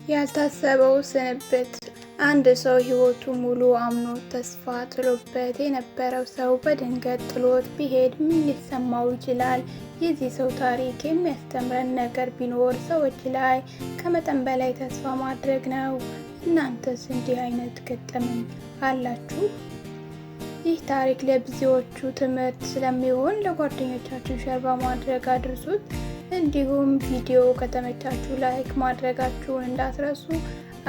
ያልታሰበው ስንብት። አንድ ሰው ህይወቱ ሙሉ አምኖ ተስፋ ጥሎበት የነበረው ሰው በድንገት ጥሎት ቢሄድ ምን ሊሰማው ይችላል? የዚህ ሰው ታሪክ የሚያስተምረን ነገር ቢኖር ሰዎች ላይ ከመጠን በላይ ተስፋ ማድረግ ነው። እናንተስ እንዲህ አይነት ገጠመኝ አላችሁ? ይህ ታሪክ ለብዙዎቹ ትምህርት ስለሚሆን ለጓደኞቻችሁ ሸር በማድረግ አድርሱት። እንዲሁም ቪዲዮ ከተመቻችሁ ላይክ ማድረጋችሁን እንዳትረሱ።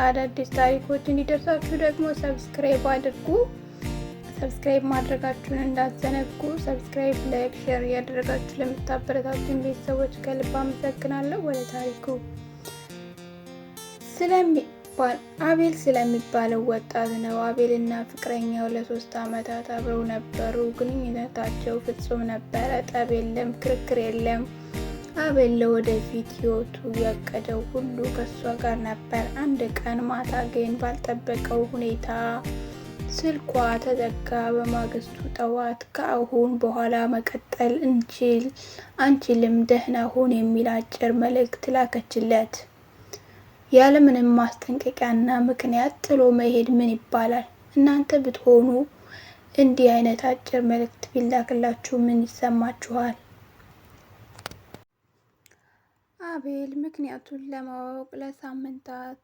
አዳዲስ ታሪኮች እንዲደርሳችሁ ደግሞ ሰብስክራይብ አድርጉ። ሰብስክራይብ ማድረጋችሁን እንዳትዘነጉ። ሰብስክራይብ፣ ላይክ፣ ሼር እያደረጋችሁ ለምታበረታቱኝ ቤተሰቦች ከልብ አመሰግናለሁ። ወደ ታሪኩ አቤል ስለሚባለው ወጣት ነው። አቤልና ፍቅረኛው ለ3 ዓመታት አብረው ነበሩ። ግንኙነታቸው ፍጹም ነበረ። ጠብ የለም፣ ክርክር የለም። አቤል ለወደፊት ህይወቱ ያቀደው ሁሉ ከሷ ጋር ነበር። አንድ ቀን ማታ ግን ባልጠበቀው ሁኔታ ስልኳ ተዘጋ። በማግስቱ ጠዋት ከአሁን በኋላ መቀጠል አንችልም፣ ደህና ሁን የሚል አጭር መልእክት ላከችለት። ያለምንም ማስጠንቀቂያና ምክንያት ጥሎ መሄድ ምን ይባላል? እናንተ ብትሆኑ እንዲህ አይነት አጭር መልእክት ቢላክላችሁ ምን ይሰማችኋል? አቤል ምክንያቱን ለማወቅ ለሳምንታት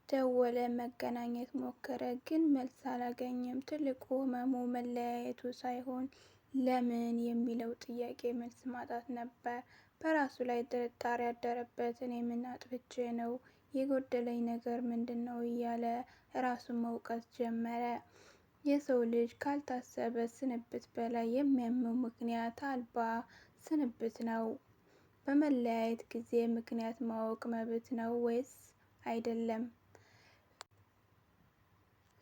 ደወለ፣ መገናኘት ሞከረ፣ ግን መልስ አላገኘም። ትልቁ ህመሙ መለያየቱ ሳይሆን ለምን የሚለው ጥያቄ መልስ ማጣት ነበር። በራሱ ላይ ጥርጣሬ ያደረበት። እኔ ምን አጥፍቼ ነው? የጎደለኝ ነገር ምንድን ነው? እያለ ራሱን መውቀስ ጀመረ። የሰው ልጅ ካልታሰበ ስንብት በላይ የሚያመው ምክንያት አልባ ስንብት ነው። በመለያየት ጊዜ ምክንያት ማወቅ መብት ነው ወይስ አይደለም?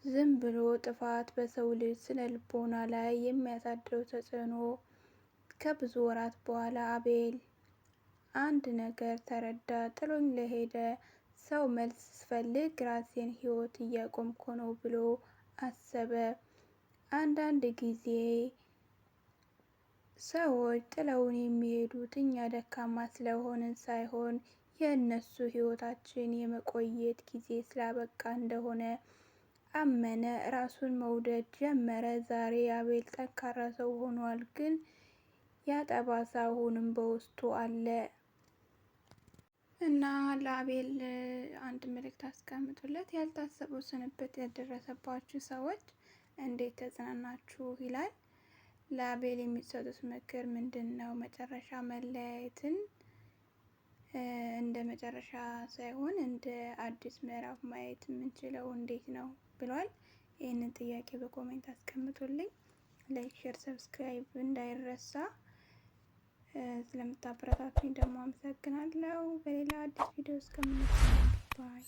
ዝም ብሎ ጥፋት በሰው ልጅ ስነ ልቦና ላይ የሚያሳድረው ተጽዕኖ። ከብዙ ወራት በኋላ አቤል አንድ ነገር ተረዳ። ጥሎኝ ለሄደ ሰው መልስ ስፈልግ ራሴን ህይወት እያቆምኩ ነው ብሎ አሰበ። አንዳንድ ጊዜ ሰዎች ጥለውን የሚሄዱት እኛ ደካማ ስለሆንን ሳይሆን የእነሱ ህይወታችን የመቆየት ጊዜ ስላበቃ እንደሆነ አመነ። ራሱን መውደድ ጀመረ። ዛሬ አቤል ጠንካራ ሰው ሆኗል፣ ግን ያጠባሳ አሁንም በውስጡ አለ። እና ለአቤል አንድ መልእክት አስቀምጡለት። ያልታሰበው ስንብት የደረሰባችሁ ሰዎች እንዴት ተጽናናችሁ? ይላል። ለአቤል የሚሰጡት ምክር ምንድን ነው? መጨረሻ መለያየትን እንደ መጨረሻ ሳይሆን እንደ አዲስ ምዕራፍ ማየት የምንችለው እንዴት ነው ብሏል። ይህንን ጥያቄ በኮሜንት አስቀምጡልኝ። ላይክ፣ ሼር፣ ሰብስክራይብ እንዳይረሳ። ስለምታበረታቱኝ ደግሞ አመሰግናለሁ። በሌላ አዲስ ቪዲዮ እስከምንገናኝ ባይ።